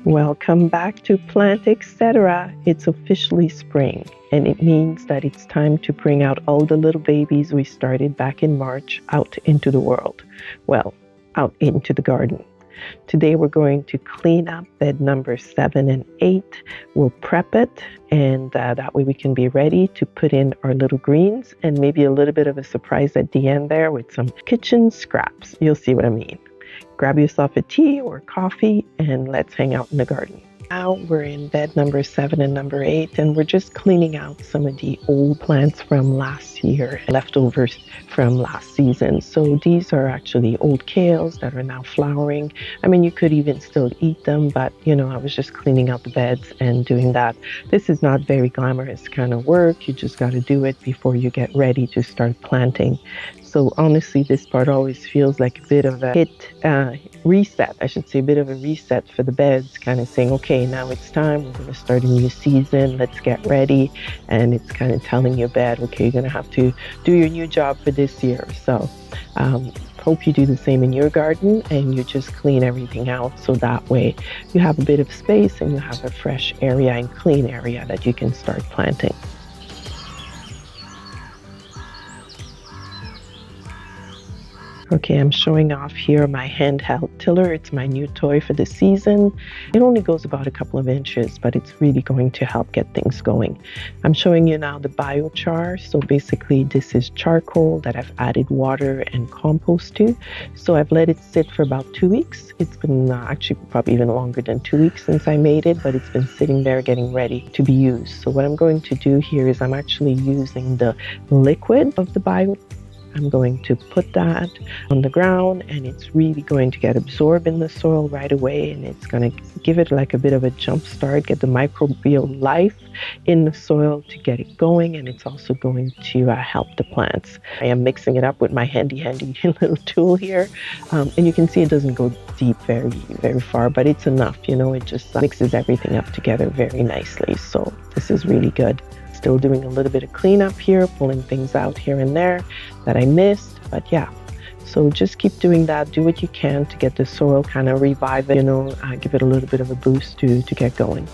Welcome back to Plant Etc. It's officially spring, and it means that it's time to bring out all the little babies we started back in March out into the world. Well, out into the garden. Today we're going to clean up bed number 7 and 8. We'll prep it, and that way we can be ready to put in our little greens and maybe a little bit of a surprise at the end there with some kitchen scraps. You'll see what I mean. Grab yourself a tea or coffee and let's hang out in the garden. Now we're in bed number 7 and number 8, and we're just cleaning out some of the old plants from last year, leftovers from last season. So these are actually old kales that are now flowering. I mean, you could even still eat them, but I was just cleaning out the beds and doing that. This is not very glamorous kind of work. You just got to do it before you get ready to start planting. So honestly, this part always feels like a bit of a reset, I should say, a bit of a reset for the beds, kind of saying, okay, now it's time, we're going to start a new season, let's get ready. And it's kind of telling your bed, okay, you're going to have to do your new job for this year. So hope you do the same in your garden and you just clean everything out so that way you have a bit of space and you have a fresh area and clean area that you can start planting. Okay, I'm showing off here my handheld tiller. It's my new toy for the season. It only goes about a couple of inches, but it's really going to help get things going. I'm showing you now the biochar. So basically this is charcoal that I've added water and compost to. So I've let it sit for about 2 weeks. It's been actually probably even longer than 2 weeks since I made it, but it's been sitting there getting ready to be used. So what I'm going to do here is I'm actually using the liquid of the biochar. I'm going to put that on the ground and it's really going to get absorbed in the soil right away, and it's going to give it like a bit of a jump start, get the microbial life in the soil to get it going, and it's also going to help the plants. I am mixing it up with my handy little tool here, and you can see it doesn't go deep very far, but it's enough, it just mixes everything up together very nicely. So this is really good. Still doing a little bit of cleanup here, pulling things out here and there that I missed, but yeah. So just keep doing that. Do what you can to get the soil kind of revive it, give it a little bit of a boost to get going.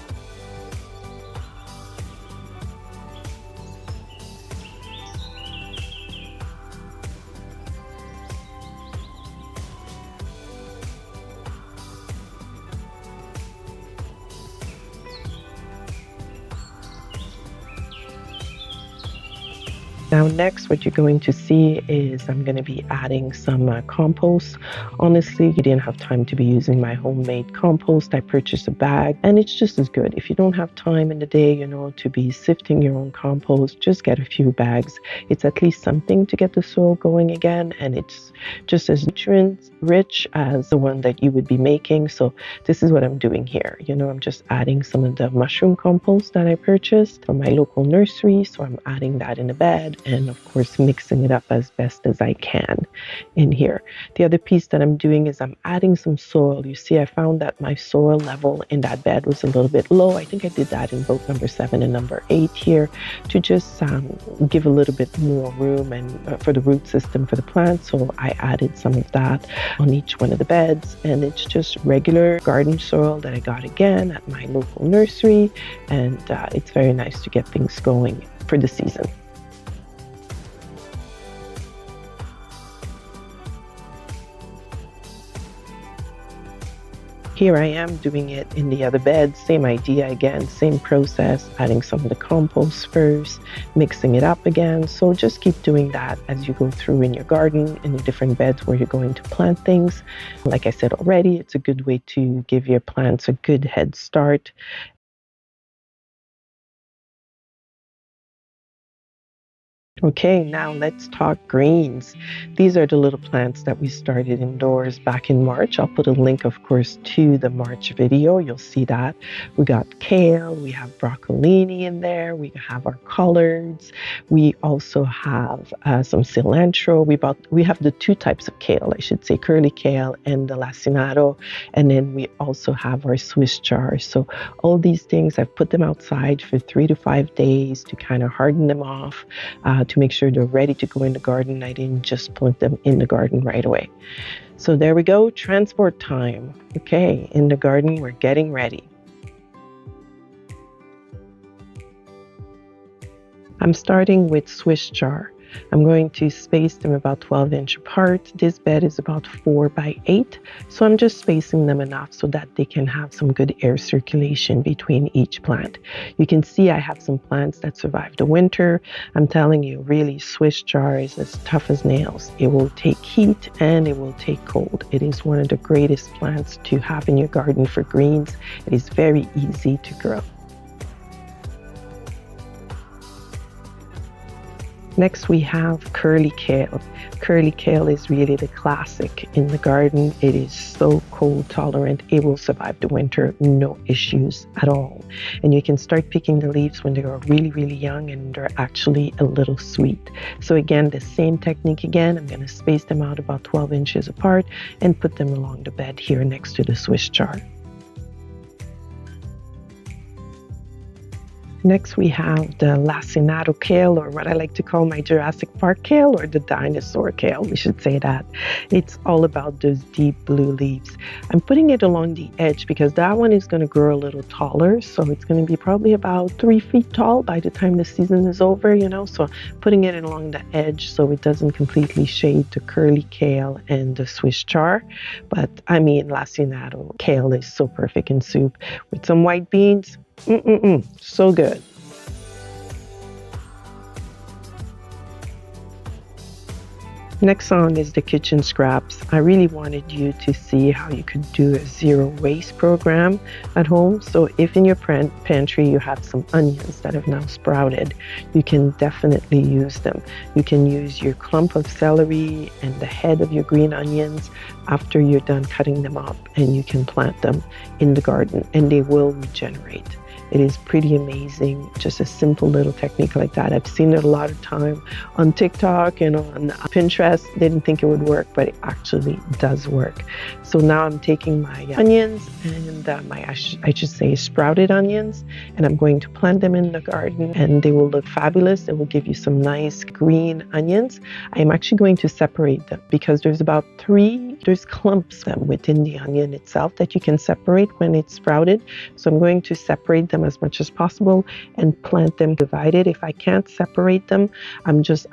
Now next, what you're going to see is I'm going to be adding some compost. Honestly, you didn't have time to be using my homemade compost. I purchased a bag and it's just as good. If you don't have time in the day, to be sifting your own compost, just get a few bags. It's at least something to get the soil going again, and it's just as nutrient rich as the one that you would be making. So this is what I'm doing here. I'm just adding some of the mushroom compost that I purchased from my local nursery. So I'm adding that in a bed, and of course mixing it up as best as I can in here. The other piece that I'm doing is I'm adding some soil. You see, I found that my soil level in that bed was a little bit low. I think I did that in both number 7 and number 8 here to just give a little bit more room and for the root system for the plant. So I added some of that on each one of the beds, and it's just regular garden soil that I got again at my local nursery, and it's very nice to get things going for the season. Here I am doing it in the other bed, same idea again, same process, adding some of the compost first, mixing it up again. So just keep doing that as you go through in your garden, in the different beds where you're going to plant things. Like I said already, it's a good way to give your plants a good head start. Okay, now let's talk greens. These are the little plants that we started indoors back in March. I'll put a link, of course, to the March video. You'll see that. We got kale, we have broccolini in there, we have our collards, we also have some cilantro. We have the 2 types of kale, I should say, curly kale and the lacinato, and then we also have our Swiss chard. So all these things, I've put them outside for 3 to 5 days to kind of harden them off. to make sure they're ready to go in the garden. I didn't just plant them in the garden right away. So there we go, transport time. Okay, in the garden, we're getting ready. I'm starting with Swiss chard. I'm going to space them about 12 inch apart. This bed is about 4 by 8, so I'm just spacing them enough so that they can have some good air circulation between each plant. You can see I have some plants that survived the winter. I'm telling you, really, Swiss chard is as tough as nails. It will take heat and it will take cold. It is one of the greatest plants to have in your garden for greens. It is very easy to grow. Next, we have curly kale. Curly kale is really the classic in the garden. It is so cold tolerant. It will survive the winter, no issues at all. And you can start picking the leaves when they are really, really young and they're actually a little sweet. So again, the same technique again. I'm going to space them out about 12 inches apart and put them along the bed here next to the Swiss chard. Next, we have the lacinato kale, or what I like to call my Jurassic Park kale, or the dinosaur kale, we should say that. It's all about those deep blue leaves. I'm putting it along the edge because that one is going to grow a little taller. So it's going to be probably about 3 feet tall by the time the season is over, So putting it along the edge so it doesn't completely shade the curly kale and the Swiss chard. But I mean, lacinato kale is so perfect in soup with some white beans. So good. Next on is the kitchen scraps. I really wanted you to see how you could do a zero waste program at home. So if in your pantry you have some onions that have now sprouted, you can definitely use them. You can use your clump of celery and the head of your green onions after you're done cutting them up, and you can plant them in the garden and they will regenerate. It is pretty amazing, just a simple little technique like that. I've seen it a lot of time on TikTok and on Pinterest. Didn't think it would work, but it actually does work. So now I'm taking my onions and I should say sprouted onions, and I'm going to plant them in the garden, and they will look fabulous. They will give you some nice green onions. I'm actually going to separate them because there's clumps within the onion itself that you can separate when it's sprouted. So I'm going to separate them as much as possible and plant them divided. If I can't separate them, I'm just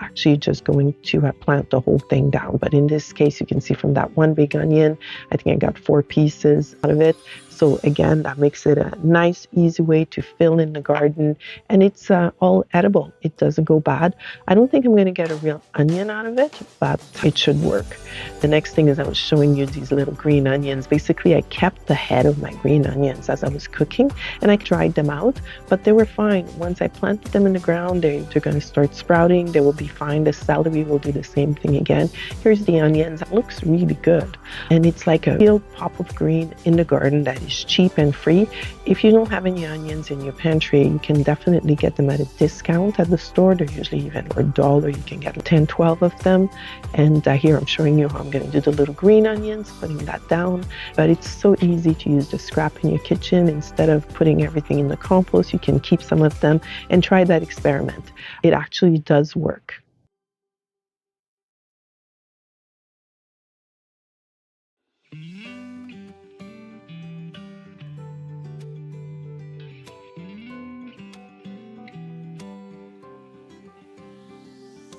going to plant the whole thing down. But in this case, you can see from that one big onion, I think I got 4 pieces out of it. So again, that makes it a nice, easy way to fill in the garden, and it's all edible. It doesn't go bad. I don't think I'm going to get a real onion out of it, but it should work. The next thing is I was showing you these little green onions. Basically, I kept the head of my green onions as I was cooking, and I dried them out, but they were fine. Once I planted them in the ground, they're going to start sprouting. They will be fine. The celery will do the same thing again. Here's the onions. It looks really good, and it's like a real pop of green in the garden that is cheap and free. If you don't have any onions in your pantry, you can definitely get them at a discount at the store. They're usually even for $1. You can get 10, 12 of them. And here I'm showing you how I'm going to do the little green onions, putting that down. But it's so easy to use the scrap in your kitchen. Instead of putting everything in the compost, you can keep some of them and try that experiment. It actually does work.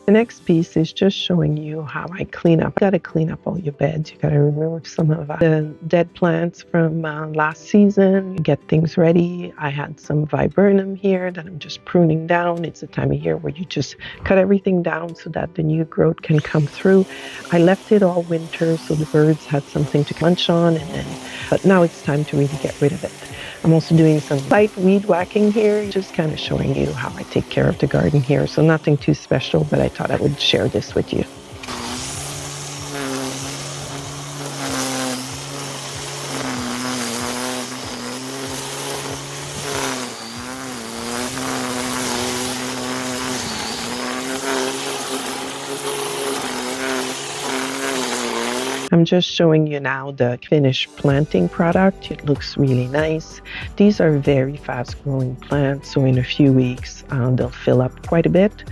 The next piece is just showing you how I clean up. You got to clean up all your beds. You got to remove some of the dead plants from last season. You get things ready. I had some viburnum here that I'm just pruning down. It's the time of year where you just cut everything down so that the new growth can come through. I left it all winter so the birds had something to munch on, but now it's time to really get rid of it. I'm also doing some light weed whacking here, just kind of showing you how I take care of the garden here. So nothing too special, but I thought I would share this with you. I'm just showing you now the finished planting product. It looks really nice. These are very fast growing plants, so in a few weeks they'll fill up quite a bit.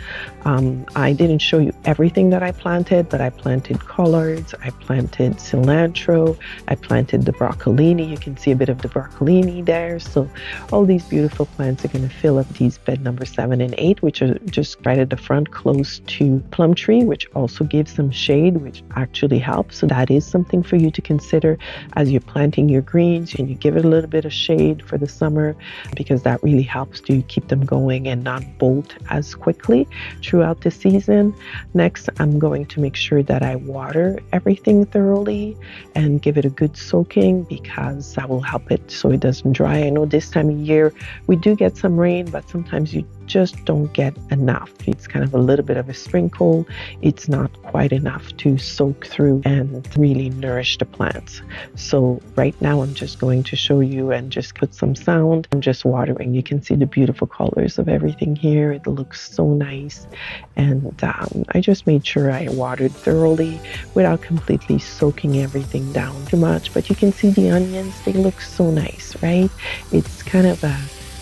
I didn't show you everything that I planted, but I planted collards, I planted cilantro, I planted the broccolini. You can see a bit of the broccolini there. So all these beautiful plants are going to fill up these bed number 7 and 8, which are just right at the front close to plum tree, which also gives them shade, which actually helps. So that is something for you to consider as you're planting your greens, and you give it a little bit of shade for the summer, because that really helps to keep them going and not bolt as quickly throughout the season. Next, I'm going to make sure that I water everything thoroughly and give it a good soaking, because that will help it so it doesn't dry. I know this time of year we do get some rain, but sometimes you just don't get enough. It's kind of a little bit of a sprinkle. It's not quite enough to soak through and really nourish the plants. So right now I'm just going to show you and just put some sound. I'm just watering. You can see the beautiful colors of everything here. It looks so nice. And I just made sure I watered thoroughly without completely soaking everything down too much. But you can see the onions, they look so nice, right? It's kind of a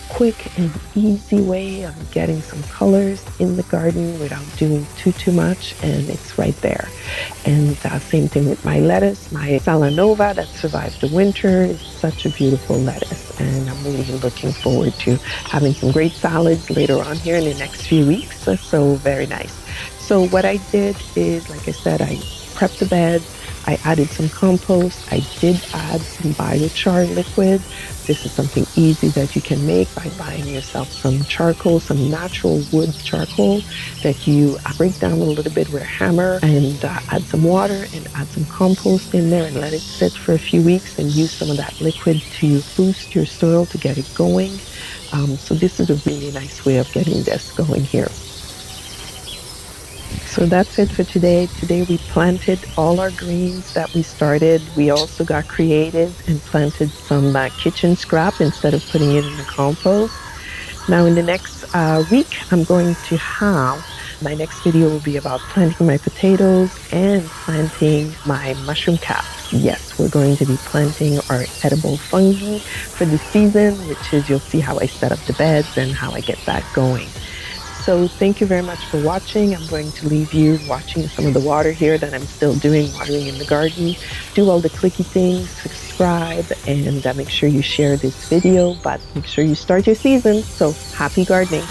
quick and easy way of getting some colors in the garden without doing too much, and it's right there. And same thing with my lettuce, my Salanova that survived the winter. Is such a beautiful lettuce, and I'm really looking forward to having some great salads later on here in the next few weeks. So very nice. So what I did is, like I said, I prepped the beds. I added some compost. I did add some biochar liquid. This is something easy that you can make by buying yourself some charcoal, some natural wood charcoal that you break down a little bit with a hammer, and add some water and add some compost in there and let it sit for a few weeks, and use some of that liquid to boost your soil to get it going. So this is a really nice way of getting this going here. So that's it for today. Today we planted all our greens that we started. We also got creative and planted some kitchen scrap instead of putting it in the compost. Now in the next week, I'm going to have, my next video will be about planting my potatoes and planting my mushroom caps. Yes, we're going to be planting our edible fungi for the season, which is, you'll see how I set up the beds and how I get that going. So thank you very much for watching. I'm going to leave you watching some of the water here that I'm still doing, watering in the garden. Do all the clicky things, subscribe, and make sure you share this video, but make sure you start your season. So happy gardening.